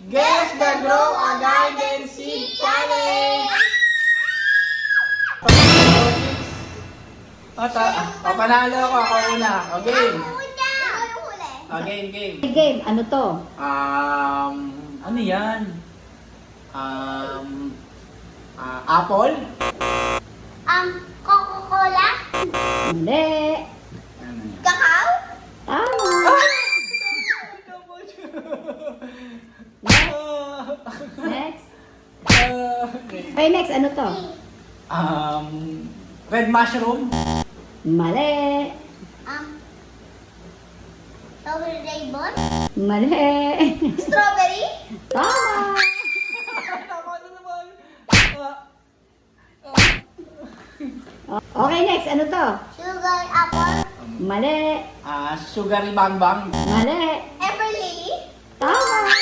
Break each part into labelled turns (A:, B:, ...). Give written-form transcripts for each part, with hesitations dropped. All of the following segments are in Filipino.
A: Guess the Grow a Garden Seed Challenge! Panalo ako una. O, game. Game.
B: Game, ano to?
A: Ano yan? Apple?
C: Coca-Cola?
B: Hindi.
A: Ano yan?
C: Kakao?
B: Tama. Next. Okay, next, ano to?
A: Red mushroom?
B: Mali.
C: Strawberry ribbon?
B: Mali.
C: Strawberry?
B: Tama.
A: Tama na naman.
B: Okay, next, ano to?
C: Sugar apple?
B: Mali.
A: Sugary bang bang?
B: Mali.
C: Everlily?
B: Tama.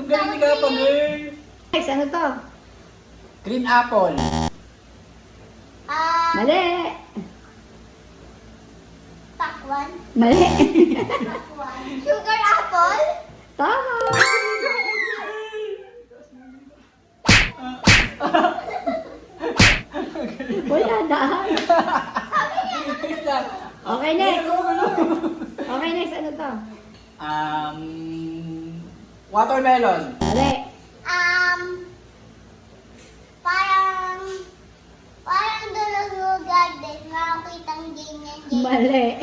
A: Ang galing ni Kapag eh.
B: Next, ano to?
A: Green apple?
B: Mali.
C: Pakwan?
B: Mali.
C: Pakwan. Sugar apple?
B: Tama. Wala daan. Okay, next. Okay, next, ano to?
A: Watermelon?
B: Mali.
C: Parang doon sa garden, makakitang ganyan.
B: Mali.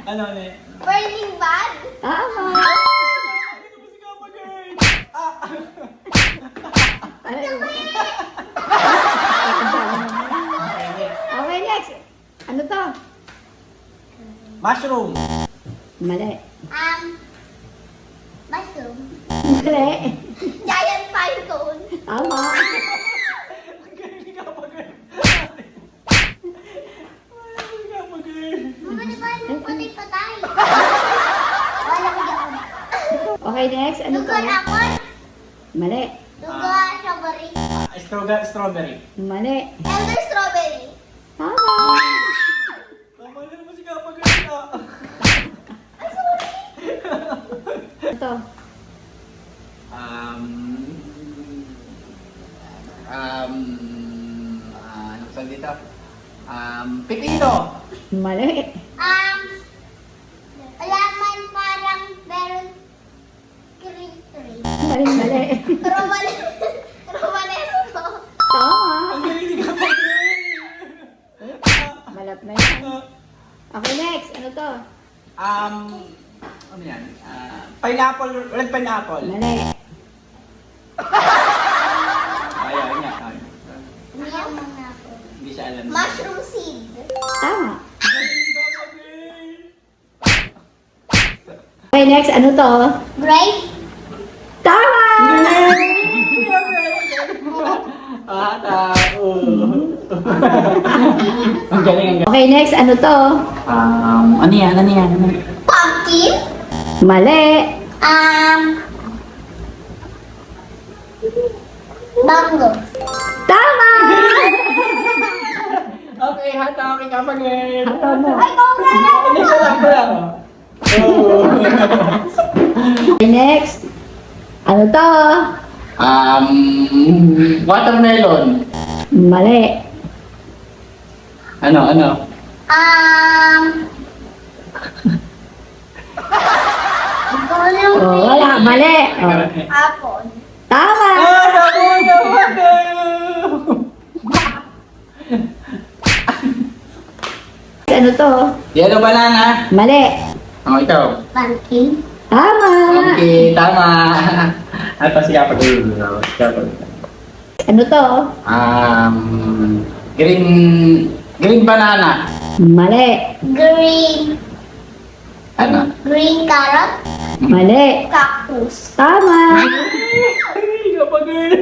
A: Ano eh?
C: Burning bag?
B: Tama. Okay, next. Ano to?
A: Mushroom?
B: Mali.
C: Mushroom?
B: Mali.
C: Giant pine cone?
B: Tama.
A: Ang galing ni Kapag eh.
C: Mama, di ba patay? Wala ko dyan.
B: Okay, next. Ano to?
C: Sugar apple?
B: Mali.
C: Sugar strawberry?
A: Strawberry?
B: Mali.
C: Elder strawberry?
B: Tama.
A: Tama na naman si Kapag eh.
B: Ito.
A: Ano sa dito? Pipino!
B: Mali.
C: Alaman parang meron cream.
B: Mali.
C: Romanesco.
B: Tama.
A: Ang galing ni Kapag eh.
B: Malap na yan. Okay, next. Ano to?
A: Ano yan? Pineapple, red pineapple.
B: Mali.
A: Ayaw niya.
C: Mayaman na ako.
A: Hindi siya alam.
C: Mushroom seed.
B: Tama. Okay, next. Ano to?
C: Grape.
B: Tama!
A: Ang galing.
B: Okay, next. Ano to?
A: Ano yan?
C: Pumpkin.
B: Mali.
C: Mango.
B: Tama!
A: Okay, hata ka Kapag eh.
B: Hato mo.
C: Ay, congrats!
A: Hindi siya lang lang.
B: Okay, next. Ano to?
A: Watermelon.
B: Mali.
A: Ano?
B: Oh, wala. Mali. Oh.
C: Apple.
B: Tama! Ano to?
A: Yellow banana.
B: Mali.
A: Ikaw.
C: Pumpkin.
B: Tama!
A: Okay, tama. At si Kapag eh.
B: Ano to?
A: Green banana.
B: Mali.
C: Green.
A: Ano?
C: Green carrot.
B: Mali.
C: Cactus.
B: Tama!
A: Ay, Kapag eh.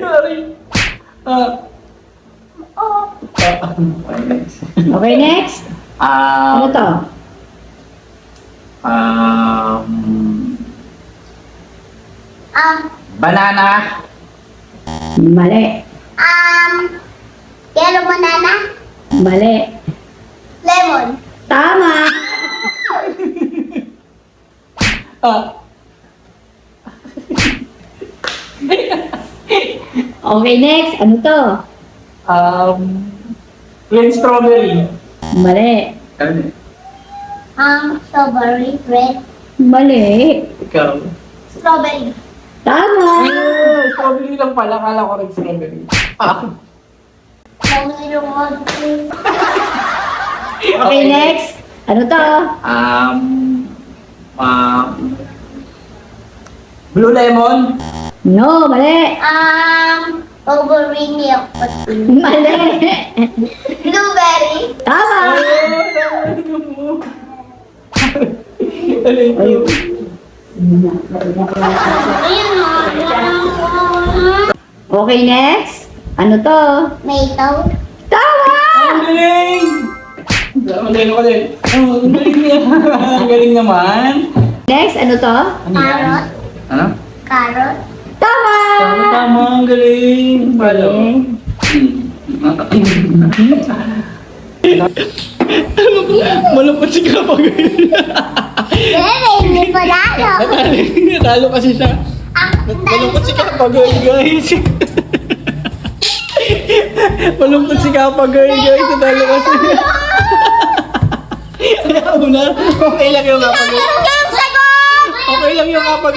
C: Oh.
B: Okay, next. Ano to?
A: Banana.
B: Mali.
C: Yellow banana.
B: Mali.
C: Lemon.
B: Tama!
D: Ah.
B: Okay, next. Ano to?
D: Red strawberry.
B: Mali.
D: Ano?
C: Strawberry, red.
B: Mali.
D: Ikaw.
C: Strawberry.
B: Tama.
D: Strawberry lang pala. Kala ko red strawberry. Ah.
C: Strawberry lang.
B: Okay, next. Ano to?
D: Blue lemon.
B: No, mali.
C: Strawberry milk.
B: Mali.
C: Blueberry.
B: Tama.
D: Ayun.
C: Ayun o.
B: Okay, next. Ano to?
C: Tomato.
B: Tama.
D: Ang galing! Ang galing ako din. Ang galing niya. Ang galing naman.
B: Next, ano to?
D: Ano yan?
C: Carrot.
D: Ano?
C: Carrot.
B: Tama.
D: Tama, ang galing. Palo. Malungkot si Kapag.
C: Hindi pa lalo.
D: Natalo kasi siya. Malungkot si Kapag, guys. Malungkot si Kapag, guys. Natalo kasi. Ayaw na. Okay lang yung Kapag.
C: Yung sagot!
D: Okay lang yung Kapag.